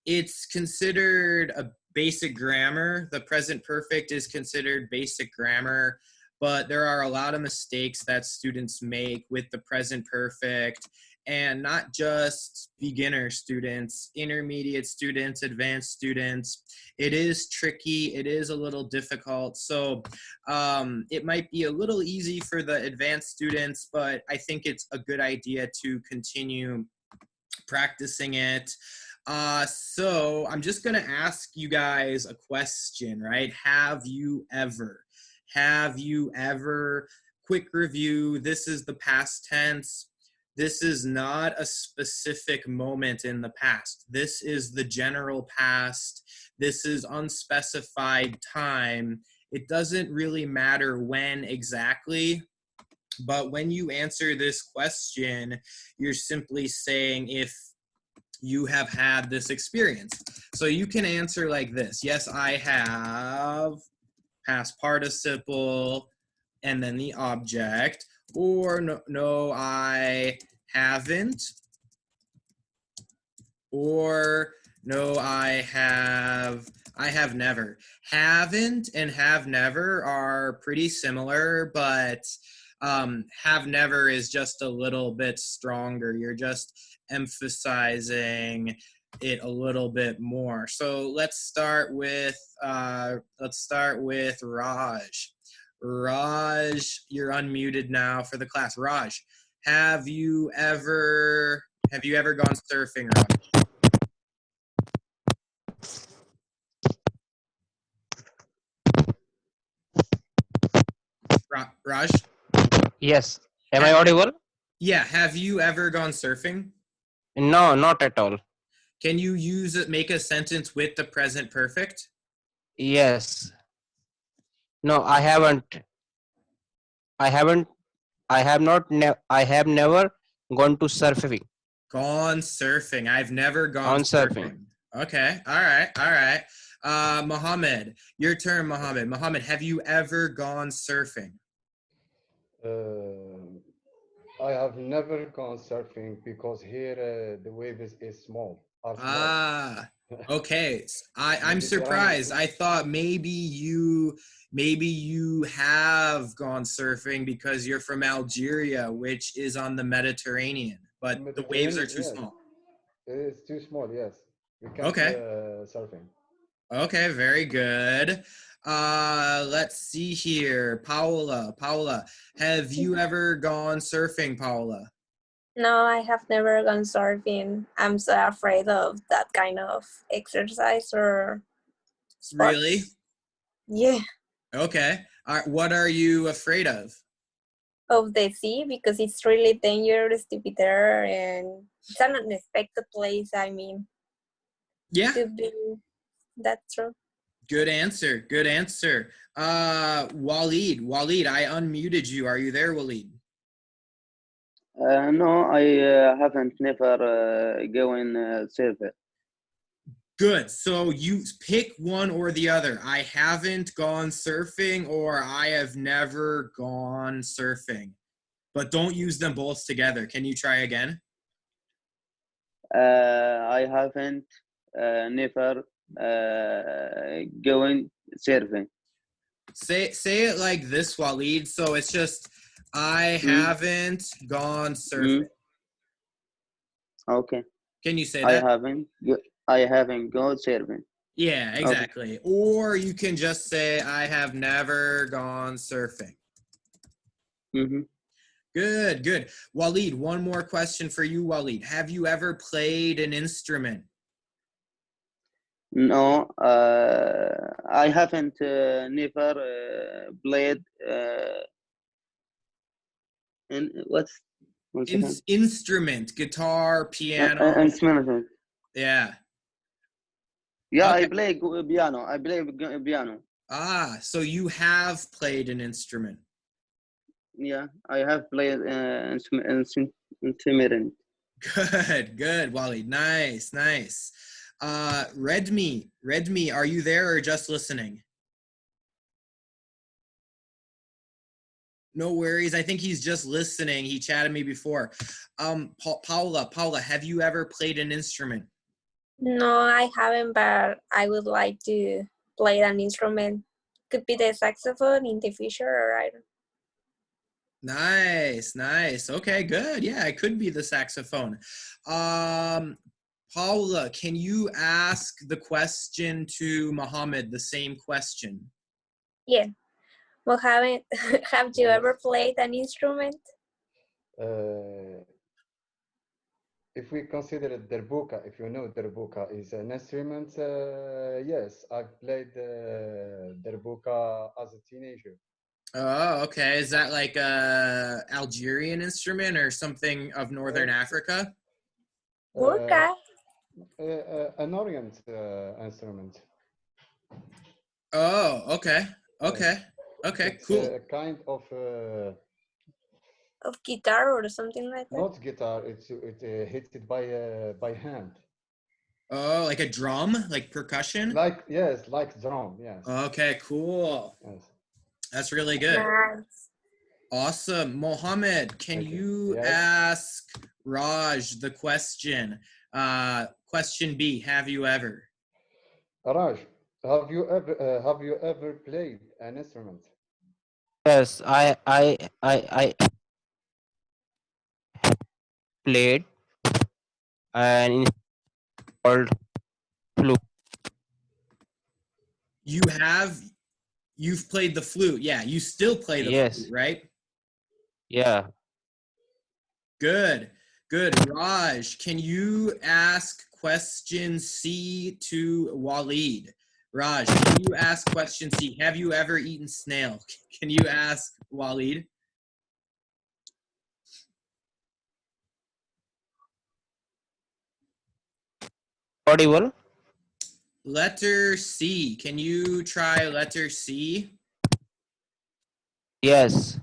It's considered a basic grammar. The present perfect is considered basic grammar, but there are a lot of mistakes that students make with the present perfect, and not just beginner students, intermediate students, advanced students. It is tricky. It is a little difficult. So it might be a little easy for the advanced students, but I think it's a good idea to continue practicing it. So I'm just going to ask you guys a question, right? Have you ever, quick review, this is the past tense. This is not a specific moment in the past. This is the general past. This is unspecified time. It doesn't really matter when exactly, but when you answer this question, you're simply saying if you have had this experience. So you can answer like this. Yes, I have, past participle, and then the object. Or no, I haven't. Or no, I have never. Haven't and have never are pretty similar, but have never is just a little bit stronger. You're just emphasizing it a little bit more. So let's start with Raj. Raj, you're unmuted now for the class. Raj, have you ever gone surfing, Raj? Raj? Yes. Am I audible? Yeah, have you ever gone surfing? No, not at all. Can you make a sentence with the present perfect? Yes. No, I haven't. I haven't. I have not. I have never gone to surfing. Gone surfing. I've never gone surfing. Okay. All right. Mohammed, your turn, Mohammed. Mohammed, have you ever gone surfing? I have never gone surfing because here the waves is small, are small. Ah, okay. I'm Mediterranean surprised. sea. I thought maybe you have gone surfing because you're from Algeria, which is on the Mediterranean, but the waves are Mediterranean, too yes. small. It is too small, yes. We can't Okay. surfing. Okay, very good. Let's see here. Paola, have you ever gone surfing, Paola? No, I have never gone surfing. I'm so afraid of that kind of exercise or sports. Really? Yeah, Okay. What are you afraid of? of the sea because it's really dangerous to be there and it's an unexpected place. I mean, Yeah. to be that's true. Good answer. Good answer. Waleed, I unmuted you. Are you there, Waleed? No, I haven't never going surfing. Good. So you pick one or the other. I haven't gone surfing or I have never gone surfing. But don't use them both together. Can you try again? I haven't never going surfing. Say it like this, Waleed. So it's just I haven't gone surfing. Okay. Can you say that? I haven't gone surfing. Yeah, exactly. Okay. Or you can just say I have never gone surfing. Mm-hmm. Good. Waleed, one more question for you, Waleed. Have you ever played an instrument? No, I haven't never played in what's instrument, guitar, piano. Instrument. Yeah. Yeah, okay. I play piano. I play piano. Ah, so you have played an instrument. Yeah, I have played instrument. Good, Waleed. Nice. Redmi, are you there or just listening? No worries. I think he's just listening. He chatted me before. Paula, have you ever played an instrument? No, I haven't, but I would like to play an instrument. Could be the saxophone in the future, or I don't. Nice, nice. Okay, good. Yeah, it could be the saxophone. Paula, can you ask the question to Mohammed, the same question? Yeah. Mohammed, have you Yes. ever played an instrument? If we consider it derbuka, if you know derbuka is an instrument, yes, I played derbuka as a teenager. Oh, okay. Is that like a Algerian instrument or something of Northern Africa? Burka? An Orient instrument. Oh, okay. Okay. Yes. Okay, It's cool. a kind of Of guitar or something like that? not guitar. It's hit it by hand. Oh, like a drum, like percussion? Like yes, like drum. Yes. Okay, cool. Yes. That's really good. Nice. Awesome. Mohammed, can Thank you. you Yes. ask Raj the question? Question B, have you ever? Raj, have you ever played an instrument? Yes, I played an instrument called flute. You've played the flute. Yeah, you still play the Yes. flute, right? Yeah. Good. Good. Raj, can you ask question C to Waleed? Raj, can you ask question C? Have you ever eaten snail? Can you ask Waleed? Audible? Letter C. Can you try letter C? Yes.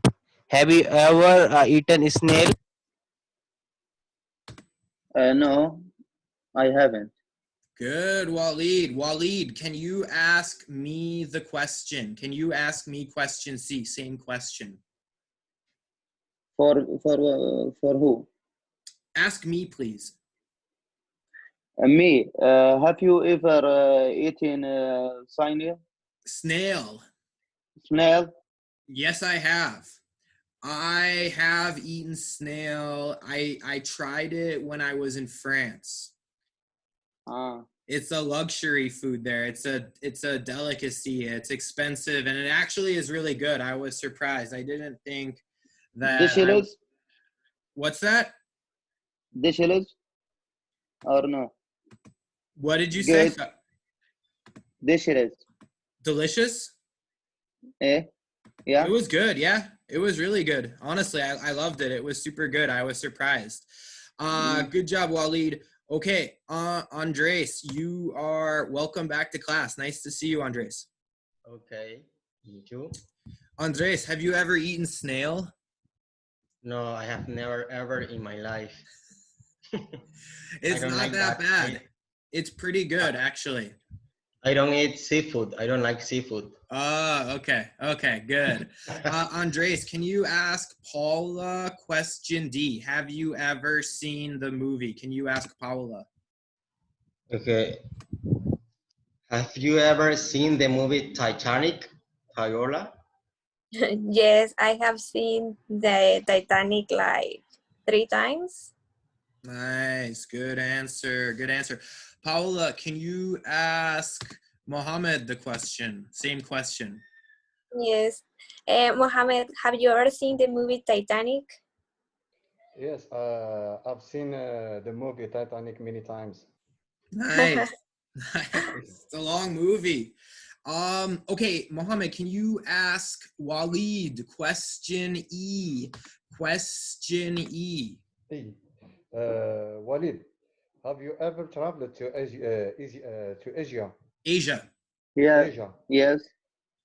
Have you ever eaten snail? No, I haven't. Good, Waleed. Waleed, can you ask me the question? Can you ask me question C? Same question. For who? Ask me, please. Me. Have you ever eaten Snail. snail? Yes, I have. I have eaten snail. I tried it when I was in France. Ah, It's a luxury food there. It's a delicacy. It's expensive and it actually is really good. I was surprised. I didn't think that dishes, What's that? dishes, or no? What did you say? Good dishes. Delicious? Eh? Yeah. It was good, yeah. It was really good. Honestly, I loved it. It was super good. I was surprised. Good job, Waleed. Okay, Andres, you are welcome back to class. Nice to see you, Andres. Okay, you? Andres, have you ever eaten snail? No, I have never ever in my life. It's don't not like that that. bad. It's pretty good, actually. I don't eat seafood. I don't like seafood. Oh, okay. Okay, good. Andres, can you ask Paula question D? Have you ever seen the movie? Can you ask Paula? Okay. Have you ever seen the movie Titanic, Paola? Yes, I have seen the Titanic like 3 times. Nice. Good answer. Good answer. Paula, can you ask Mohammed the question? Same question. Yes. Mohammed, have you ever seen the movie Titanic? Yes, I've seen the movie Titanic many times. Nice. It's a long movie. Okay, Mohammed, can you ask Waleed question E? Question E. Hey, Walid, have you ever traveled to Asia? To Asia? Asia. Yeah. Asia. Yes.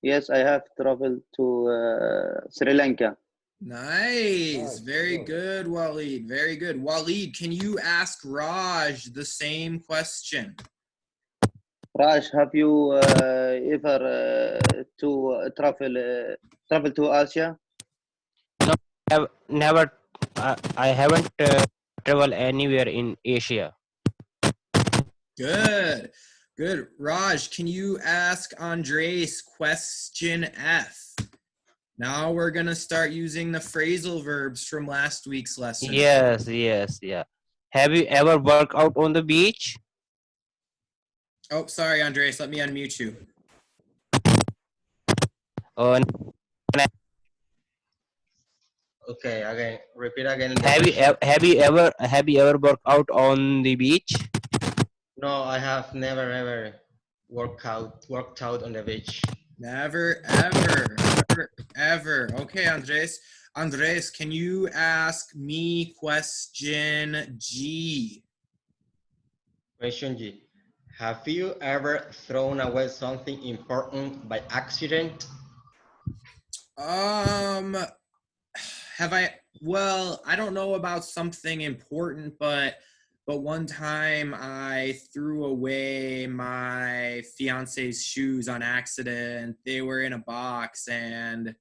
Yes, I have traveled to Sri Lanka. Nice. Nice, Very good. good, Waleed. Very good. Waleed, can you ask Raj the same question? Raj, have you ever travel to Asia? Have never. I haven't traveled anywhere in Asia. Good. Good. Raj, can you ask Andres question F? Now we're going to start using the phrasal verbs from last week's lesson. Yes, yes, yeah. Have you ever worked out on the beach? Oh, sorry, Andres. Let me unmute you. Uh, Okay, again, repeat again. the have you question. have you ever worked out on the beach? No, I have never ever worked out on the beach. Never, ever, never, ever. Okay, Andres. Andres, can you ask me question G? Question G. Have you ever thrown away something important by accident? Have I? Well, I don't know about something important, but one time I threw away my fiance's shoes on accident. They were in a box and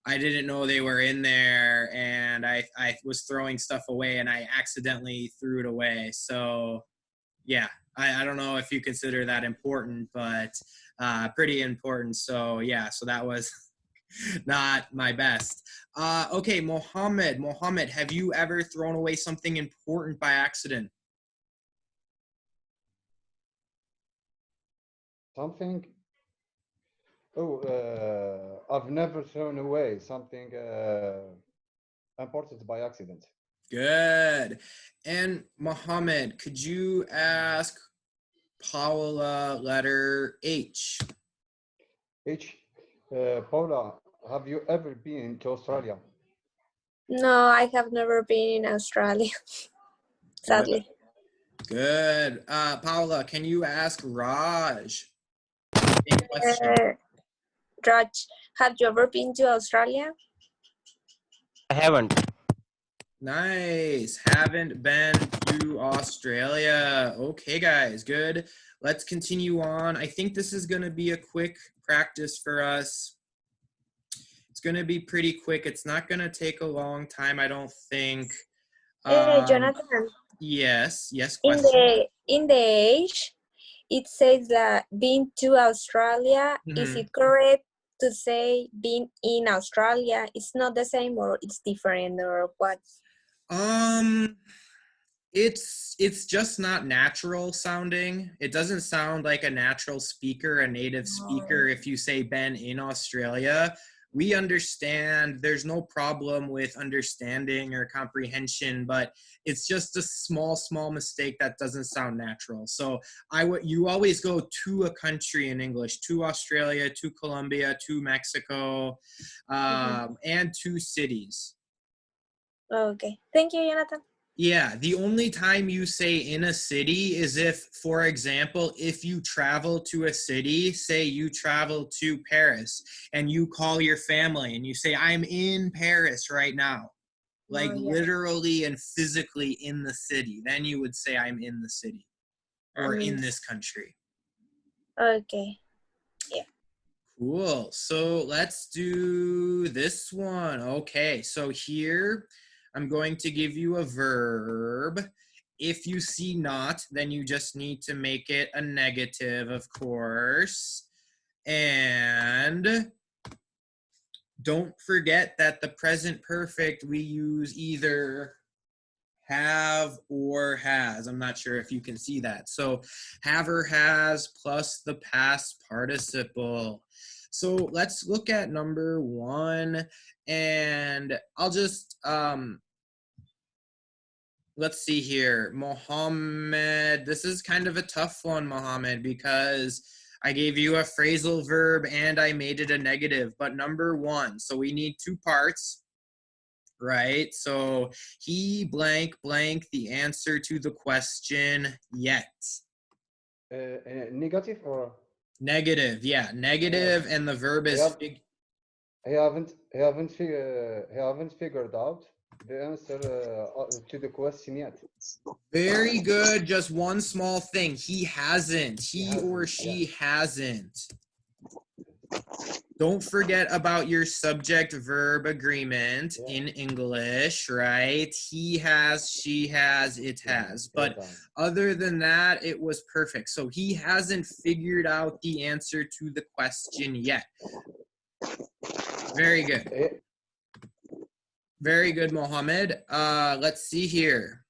I didn't know they were in there, and I was throwing stuff away and I accidentally threw it away. So yeah, I don't know if you consider that important, but pretty important. So yeah, so that was not my best. Okay, Mohammed, have you ever thrown away something important by accident? Something. Oh, I've never thrown away something important by accident. Good. And Mohammed, could you ask Paula letter H? H. Paula, have you ever been to Australia? No, I have never been in Australia, sadly. Good. Paula, can you ask Raj? Same question. Raj, have you ever been to Australia? I haven't. Nice. Haven't been to Australia. Okay, guys, good. Let's continue on. I think this is going to be a quick practice for us. It's going to be pretty quick. It's not going to take a long time, I don't think. Jonathan, Yes, in question. the age, it says that being to Australia. Is Mhm. it correct to say being in Australia? It's not the same, or it's different, or what? It's just not natural sounding. It doesn't sound like a natural speaker, a native speaker. If you say been in Australia, we understand. There's no problem with understanding or comprehension, but it's just a small mistake that doesn't sound natural. So you always go to a country in English, to Australia, to Colombia, to Mexico, and to cities. Okay, thank you, Jonathan. Yeah, the only time you say in a city is if, for example, if you travel to a city, say you travel to Paris and you call your family and you say, I'm in Paris right now, like literally and physically in the city, then you would say, I'm in the city or in this country. Okay. Yeah. Cool. So let's do this one. Okay, so here I'm going to give you a verb. If you see not, then you just need to make it a negative, of course. And don't forget that the present perfect, we use either have or has. I'm not sure if you can see that. So have or has plus the past participle. So let's look at number one, and I'll just let's see here. Mohammed, this is kind of a tough one, Mohammed, because I gave you a phrasal verb and I made it a negative. But number one, so we need two parts. Right? So he blank the answer to the question yet. Negative or? Negative, yeah, negative, and the verb is He haven't figured out the answer to the question yet. very good. Just one small thing. He hasn't. He or she hasn't. Don't forget about your subject verb agreement Yeah. in English, right? He has, she has, it has. But Well done. other than that, it was perfect. So he hasn't figured out the answer to the question yet. Very good. Eh, Very good, Mohammed. Let's see here.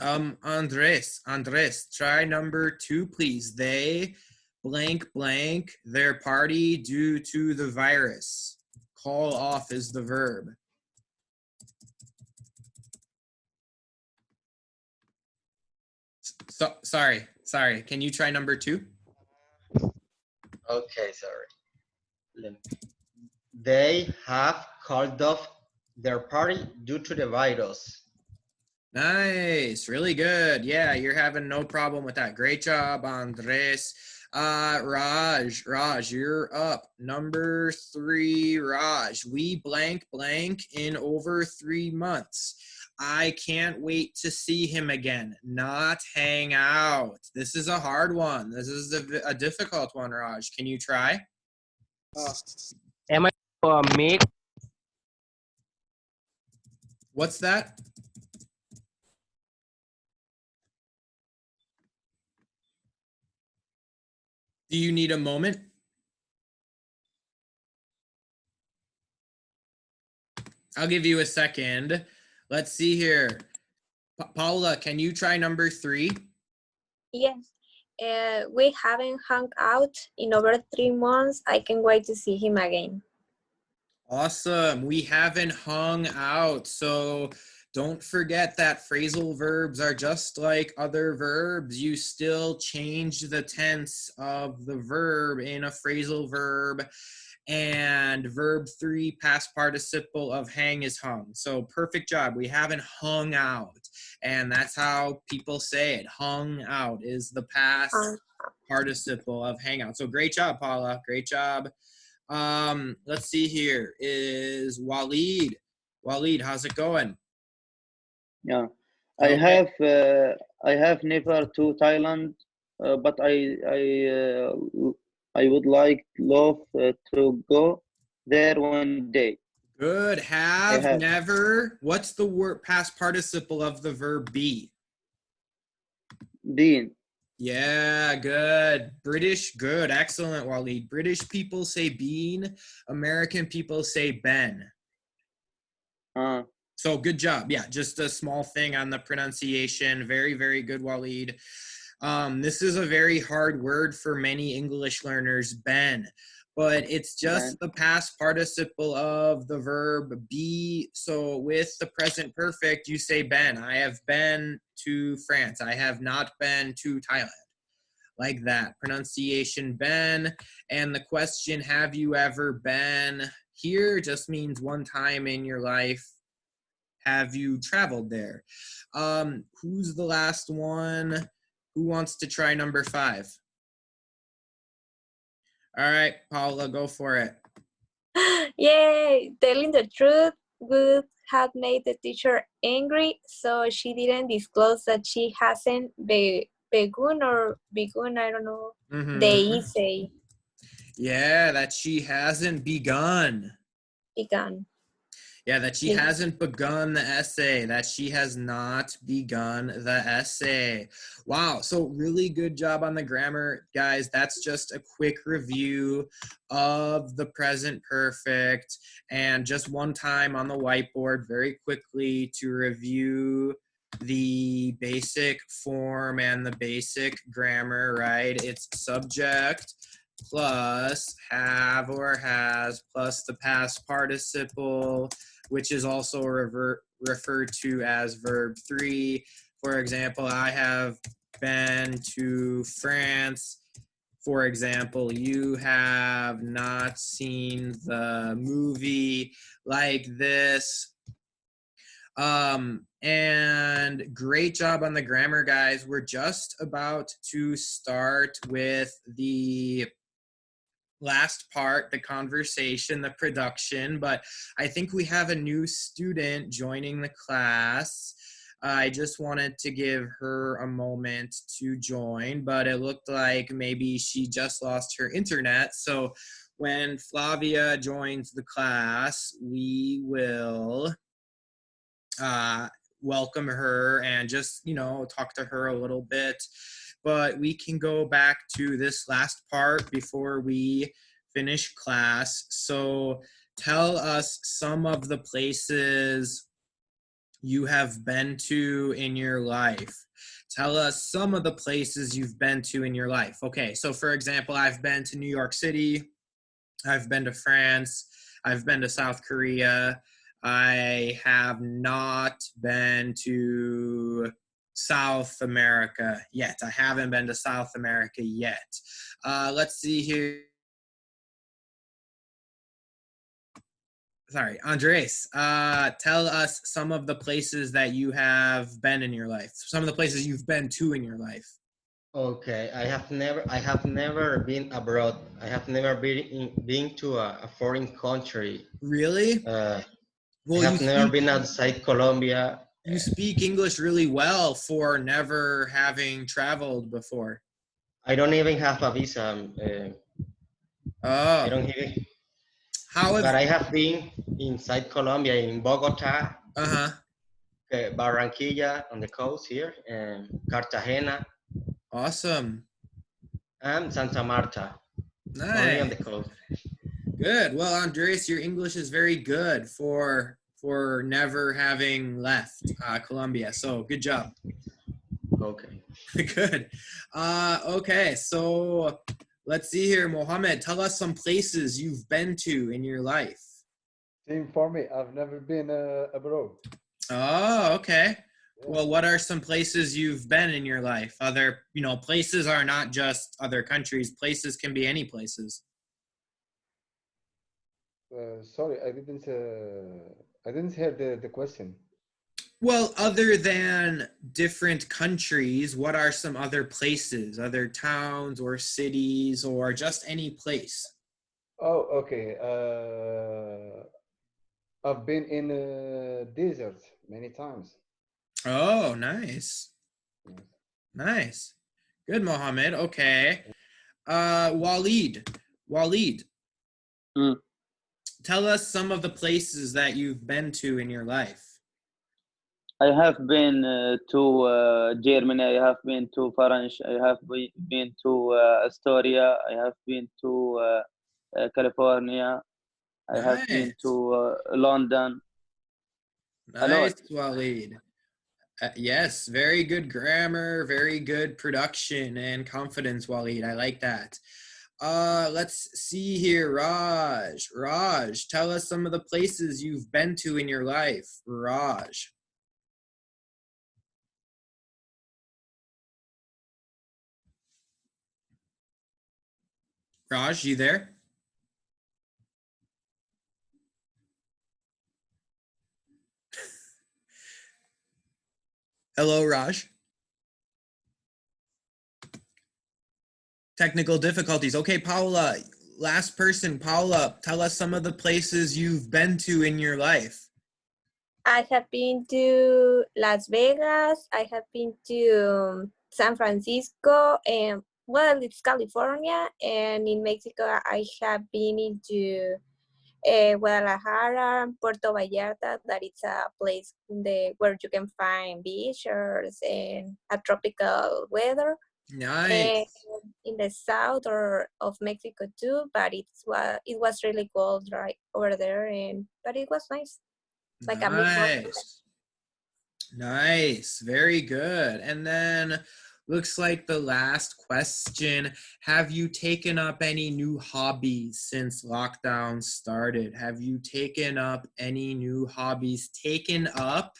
Andres, try number 2, please. They blank blank their party due to the virus. Call off is the verb. So sorry. Can you try number 2? Okay, sorry. They have called off their party due to the virus. Nice, really good. Yeah, you're having no problem with that. Great job, Andres. Raj, you're up. Number 3, Raj. We blank blank in over 3 months. I can't wait to see him again. Not hang out. This is a hard one. This is a difficult one, Raj. Can you try? Am I make What's that? Do you need a moment? I'll give you a second. Let's see here. Paula, can you try number 3? Yes. We haven't hung out in over 3 months. I can't wait to see him again. Awesome. We haven't hung out. So don't forget that phrasal verbs are just like other verbs. You still change the tense of the verb in a phrasal verb. And verb 3, past participle of hang is hung. So perfect job. We haven't hung out. And that's how people say it. Hung out is the past participle of hang out. So great job, Paula. Great job. Let's see here. Is Walid. Walid, how's it going? Yeah, Okay. I have never to Thailand, but I would love to go there one day. Good. I Have, have never. What's the word past participle of the verb be? been. Yeah, good. British, good. Excellent, Walid. British people say been. American people say been. Uh, So good job. Yeah, just a small thing on the pronunciation. Very, very good, Walid. This is a very hard word for many English learners, been, but it's just then the past participle of the verb be. So with the present perfect, you say been. I have been to France. I have not been to Thailand. Like that. Pronunciation been. And the question, have you ever been here, just means one time in your life. Have you traveled there? Who's the last one? Who wants to try number 5? All right, Paula, go for it. Yay! Telling the truth would have made the teacher angry, so she didn't disclose that she hasn't begun, I don't know, the essay Yeah, that she hasn't begun. begun. Yeah, that she Yeah. hasn't begun the essay, that she has not begun the essay. Wow, so really good job on the grammar, guys. That's just a quick review of the present perfect, and just one time on the whiteboard very quickly to review the basic form and the basic grammar, right? It's subject plus have or has plus the past participle, which is also referred to as verb 3. For example, I have been to France. For example, you have not seen the movie, like this. And great job on the grammar, guys. We're just about to start with the last part, the conversation, the production, but I think we have a new student joining the class. I just wanted to give her a moment to join, but it looked like maybe she just lost her internet. So when Flavia joins the class, we will welcome her and just, talk to her a little bit. But we can go back to this last part before we finish class. So tell us some of the places you have been to in your life. Tell us some of the places you've been to in your life. Okay, so for example, I've been to New York City, I've been to France, I've been to South Korea. I have not been to South America yet. I haven't been to South America yet. Let's see here. Sorry, Andres, tell us some of the places that you have been in your life. Some of the places you've been to in your life. Okay, I have never been abroad. I have never been to a foreign country. Really? I Well, have never been outside Colombia. you speak English really well for never having traveled before. I don't even have a visa. I Oh, don't even. how But have? I have been inside Colombia, in Bogota, Uh-huh. Barranquilla on the coast here, and Cartagena, Awesome. and Santa Marta, only on the Nice. coast. Good. Well, Andres, your English is very good for never having left Colombia. So good job. Okay. Good. Okay, so let's see here, Mohammed. Tell us some places you've been to in your life. Same for me. I've never been abroad. Oh, okay. Yeah. Well, what are some places you've been in your life? Other, places are not just other countries. Places can be any places. Sorry, I didn't hear the question. Well, other than different countries, what are some other places, other towns or cities or just any place? Oh, okay. I've been in desert many times. Oh, nice. Yes. Nice. Good, Mohammed. Okay. Walid, Mm. tell us some of the places that you've been to in your life. I have been to Germany. I have been to France. I have been to Astoria. I have been to California. I have been Nice. to London. A lot. Nice, Walid. Yes, very good grammar, very good production and confidence, Walid. I like that. Let's see here, Raj. Raj, tell us some of the places you've been to in your life. Raj. Raj, you there? Hello, Raj. Technical difficulties. Okay, Paula, last person. Paula, tell us some of the places you've been to in your life. I have been to Las Vegas. I have been to San Francisco, and well, it's California. And in Mexico, I have been into Guadalajara, Puerto Vallarta. That it's a place where you can find beaches and a tropical weather. And Nice. in the south or of Mexico too, but it was really cold right over there, but it was nice, like a mid-month. Nice. Nice. Very good. And then looks like the last question. Have you taken up any new hobbies since lockdown started? Have you taken up any new hobbies? Taken up,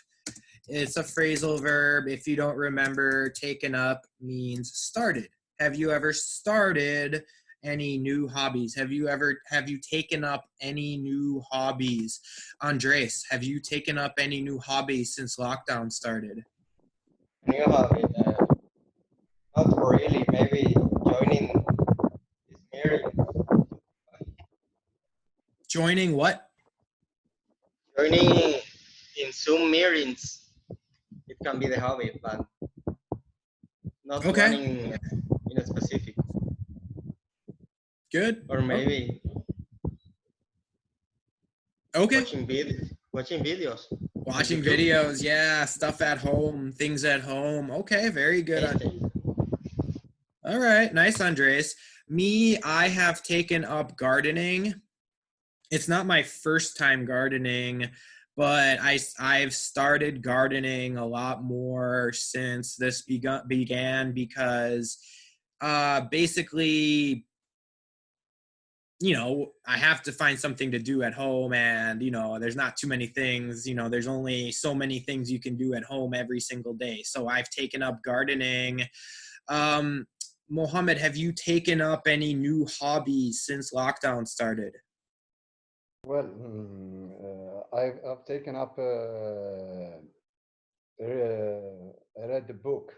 it's a phrasal verb. If you don't remember, taken up means started. Have you ever started any new hobbies? Have you taken up any new hobbies? Andres, have you taken up any new hobbies since lockdown started? New hobby? Not really. Maybe joining this meeting. Joining what? Joining in Zoom meetings. It can be the hobby, but not Okay. one in a specific. Good. Or maybe Okay. Watching videos. Watching YouTube. videos, yeah, stuff at home, things at home. Okay, very good. All right, nice, Andres. Me, I have taken up gardening. It's not my first time gardening, but I've started gardening a lot more since this began because basically, you know, I have to find something to do at home, and you know, there's not too many things, you know, there's only so many things you can do at home every single day. So I've taken up gardening. um Mohammed, have you taken up any new hobbies since lockdown started? Well, I've taken up read the book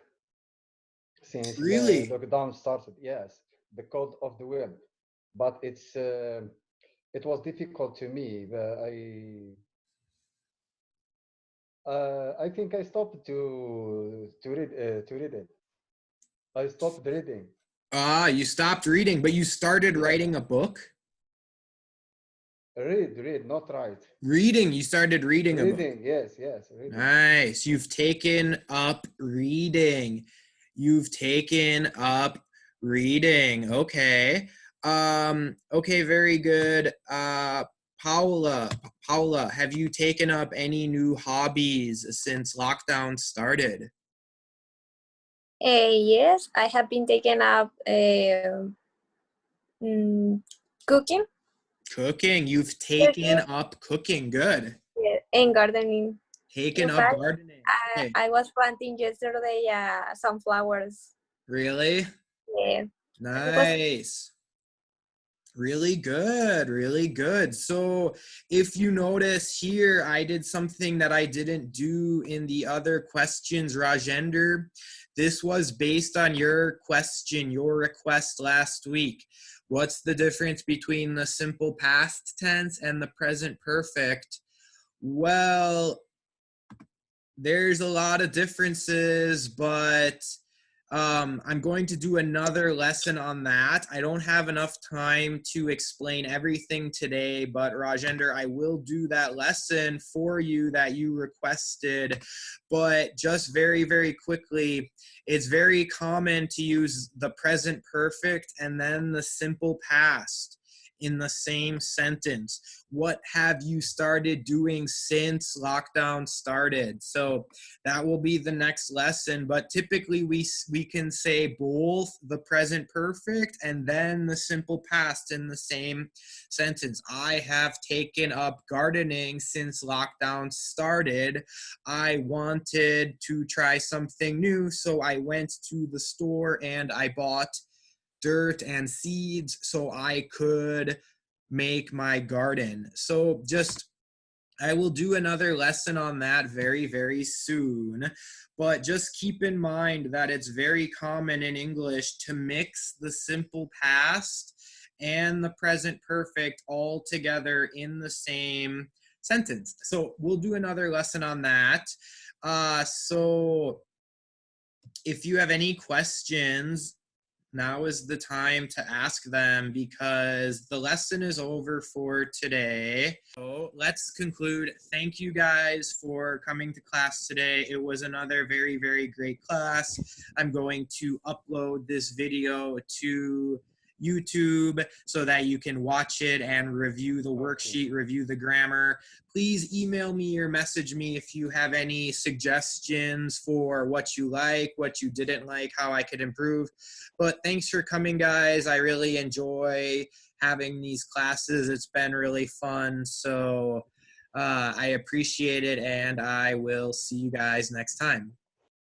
since the Really? lockdown started. Yes, The Code of the Web, but it was difficult to me. I think I stopped to read it. I stopped reading. Ah, you stopped reading, but you started Yeah, writing a book? read, not write. Reading, you started reading a book. Reading, yes, reading. Nice. You've taken up reading. You've taken up reading. Okay. Okay, very good. Paula, have you taken up any new hobbies since lockdown started? Yes, I have been taking up cooking, Cooking. You've taken up cooking. Good. yeah, and gardening. Taken In up fact, gardening. Okay. I was planting yesterday some flowers. Really? Yeah, it was Nice. Really good, really good. So if you notice here, I did something that I didn't do in the other questions, Rajender. This was based on your question, your request last week. What's the difference between the simple past tense and the present perfect? Well, there's a lot of differences, but I'm going to do another lesson on that. I don't have enough time to explain everything today, but Rajender, I will do that lesson for you that you requested. But just very, very quickly, it's very common to use the present perfect and then the simple past in the same sentence. What have you started doing since lockdown started? So that will be the next lesson, but typically we can say both the present perfect and then the simple past in the same sentence. I have taken up gardening since lockdown started. I wanted to try something new, so I went to the store and I bought dirt and seeds so I could make my garden. So just I will do another lesson on that very, very soon. But just keep in mind that it's very common in English to mix the simple past and the present perfect all together in the same sentence. So we'll do another lesson on that. So if you have any questions, now is the time to ask them because the lesson is over for today. So let's conclude. Thank you guys for coming to class today. It was another very, very great class. I'm going to upload this video to YouTube so that you can watch it and review the worksheet, review the grammar. Please email me or message me if you have any suggestions for what you like, what you didn't like, how I could improve. But thanks for coming, guys. I really enjoy having these classes. It's been really fun. So I appreciate it, and I will see you guys next time.